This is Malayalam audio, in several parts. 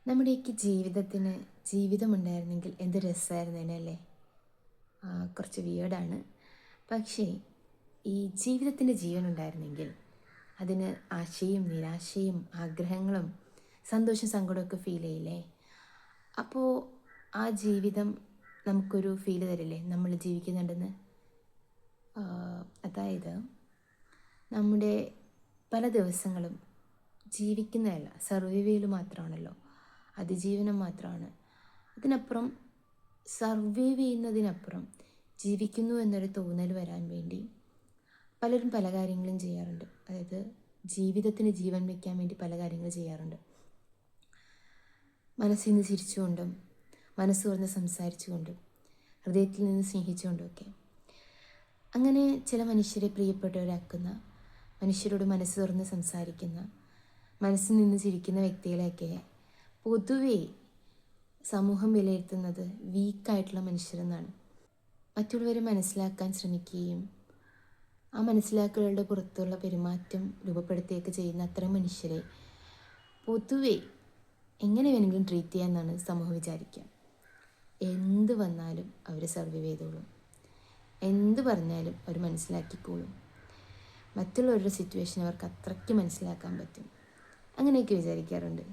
നമ്മുടെയൊക്കെ ജീവിതത്തിന് ജീവിതമുണ്ടായിരുന്നെങ്കിൽ എന്ത് രസമായിരുന്നേനെ അല്ലേ? കുറച്ച് വിയേർഡാണ്. പക്ഷേ ഈ ജീവിതത്തിൻ്റെ ജീവനുണ്ടായിരുന്നെങ്കിൽ അതിന് ആശയും നിരാശയും ആഗ്രഹങ്ങളും സന്തോഷം സങ്കടമൊക്കെ ഫീൽ ചെയ്യില്ലേ? അപ്പോൾ ആ ജീവിതം നമുക്കൊരു ഫീൽ തരില്ലേ നമ്മൾ ജീവിക്കുന്നുണ്ടെന്ന്? അതായത് നമ്മുടെ പല ദിവസങ്ങളും ജീവിക്കുന്നതല്ല, സർവൈവ് ചെയ്യൽ മാത്രമാണല്ലോ, അതിജീവനം മാത്രമാണ്. അതിനപ്പുറം സർവൈവ് ചെയ്യുന്നതിനപ്പുറം ജീവിക്കുന്നു എന്നൊരു തോന്നൽ വരാൻ വേണ്ടി പലരും പല കാര്യങ്ങളും ചെയ്യാറുണ്ട്. അതായത് ജീവിതത്തിന് ജീവൻ വയ്ക്കാൻ വേണ്ടി പല കാര്യങ്ങൾ ചെയ്യാറുണ്ട്. മനസ്സിൽ നിന്ന് ചിരിച്ചുകൊണ്ടും മനസ്സ് തുറന്ന് സംസാരിച്ചുകൊണ്ടും ഹൃദയത്തിൽ നിന്ന് സ്നേഹിച്ചുകൊണ്ടുമൊക്കെ. അങ്ങനെ ചില മനുഷ്യരെ പ്രിയപ്പെട്ടവരാക്കുന്ന, മനുഷ്യരോട് മനസ്സ് തുറന്ന് സംസാരിക്കുന്ന, മനസ്സിൽ നിന്ന് ചിരിക്കുന്ന വ്യക്തികളെയൊക്കെ പൊതുവേ സമൂഹം വിലയിരുത്തുന്നത് വീക്കായിട്ടുള്ള മനുഷ്യരെന്നാണ്. മറ്റുള്ളവരെ മനസ്സിലാക്കാൻ ശ്രമിക്കുകയും ആ മനസ്സിലാക്കലുകളുടെ പുറത്തുള്ള പെരുമാറ്റം രൂപപ്പെടുത്തുകയൊക്കെ ചെയ്യുന്ന അത്തരം മനുഷ്യരെ പൊതുവേ എങ്ങനെ വേണമെങ്കിലും ട്രീറ്റ് ചെയ്യാമെന്നാണ് സമൂഹം വിചാരിക്കുക. എന്ത് വന്നാലും അവർ സർവൈവ് ചെയ്തോളും, എന്ത് പറഞ്ഞാലും അവർ മനസ്സിലാക്കിക്കോളും, മറ്റുള്ളവരുടെ സിറ്റുവേഷൻ അവർക്ക് അത്രയ്ക്ക് മനസ്സിലാക്കാൻ പറ്റും, അങ്ങനെയൊക്കെ വിചാരിക്കാറുണ്ട്.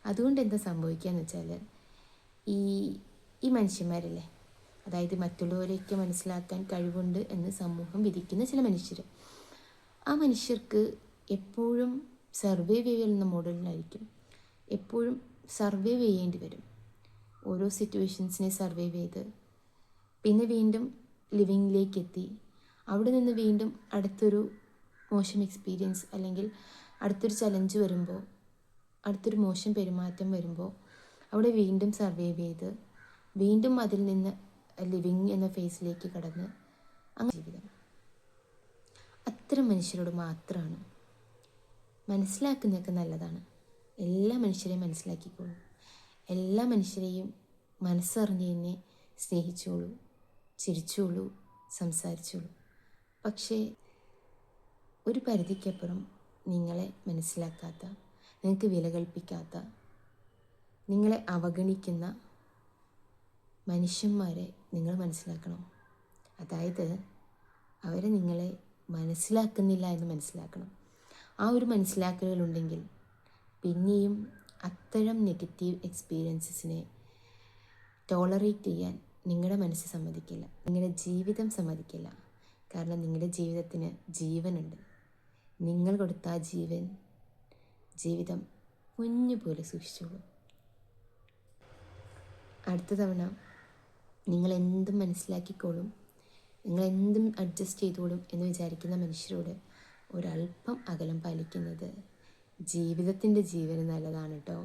അതുകൊണ്ട് എന്താ സംഭവിക്കുകയെന്ന് വെച്ചാൽ ഈ മനുഷ്യന്മാരല്ലേ, അതായത് മറ്റുള്ളവരെയൊക്കെ മനസ്സിലാക്കാൻ കഴിവുണ്ട് എന്ന് സമൂഹം വിധിക്കുന്ന ചില മനുഷ്യർ, ആ മനുഷ്യർക്ക് എപ്പോഴും സർവൈവ് ചെയ്യുന്ന മോഡലിനായിരിക്കും, എപ്പോഴും സർവൈവ് ചെയ്യേണ്ടി വരും. ഓരോ സിറ്റുവേഷൻസിനെ സർവൈവ് ചെയ്ത് പിന്നെ വീണ്ടും ലിവിങ്ങിലേക്ക് എത്തി അവിടെ നിന്ന് വീണ്ടും അടുത്തൊരു മോശം എക്സ്പീരിയൻസ് അല്ലെങ്കിൽ അടുത്തൊരു ചലഞ്ച് വരുമ്പോൾ, അടുത്തൊരു മോശം പെരുമാറ്റം വരുമ്പോൾ അവിടെ വീണ്ടും സർവൈവ് ചെയ്ത് വീണ്ടും അതിൽ നിന്ന് ലിവിങ് എന്ന ഫേസിലേക്ക് കടന്ന് അങ്ങനെ ജീവിതം. അത്തരം മനുഷ്യരോട് മാത്രമാണ് മനസ്സിലാക്കുന്നതൊക്കെ നല്ലതാണ്, എല്ലാ മനുഷ്യരെയും മനസ്സിലാക്കിക്കോളൂ, എല്ലാ മനുഷ്യരെയും മനസ്സറിഞ്ഞ് തന്നെ സ്നേഹിച്ചോളൂ, ചിരിച്ചോളൂ, സംസാരിച്ചോളൂ. പക്ഷേ ഒരു പരിധിക്കപ്പുറം നിങ്ങളെ മനസ്സിലാക്കാത്ത, നിങ്ങൾക്ക് വില കൽപ്പിക്കാത്ത, നിങ്ങളെ അവഗണിക്കുന്ന മനുഷ്യന്മാരെ നിങ്ങൾ മനസ്സിലാക്കണം. അതായത് അവരെ നിങ്ങളെ മനസ്സിലാക്കുന്നില്ല എന്ന് മനസ്സിലാക്കണം. ആ ഒരു മനസ്സിലാക്കലുകളുണ്ടെങ്കിൽ പിന്നെയും അത്തരം നെഗറ്റീവ് എക്സ്പീരിയൻസസിനെ ടോളറേറ്റ് ചെയ്യാൻ നിങ്ങളുടെ മനസ്സ് സമ്മതിക്കില്ല, നിങ്ങളുടെ ജീവിതം സമ്മതിക്കില്ല. കാരണം നിങ്ങളുടെ ജീവിതത്തിന് ജീവനുണ്ട്. നിങ്ങൾ കൊടുത്ത ആ ജീവിതം കുഞ്ഞുപോലെ സൂക്ഷിച്ചോളൂ. അടുത്ത തവണ നിങ്ങളെന്തും മനസ്സിലാക്കിക്കോളും, നിങ്ങളെന്തും അഡ്ജസ്റ്റ് ചെയ്തോളും എന്ന് വിചാരിക്കുന്ന മനുഷ്യരോട് ഒരല്പം അകലം പാലിക്കുന്നത് ജീവിതത്തിൻ്റെ ജീവന് നല്ലതാണ് കേട്ടോ.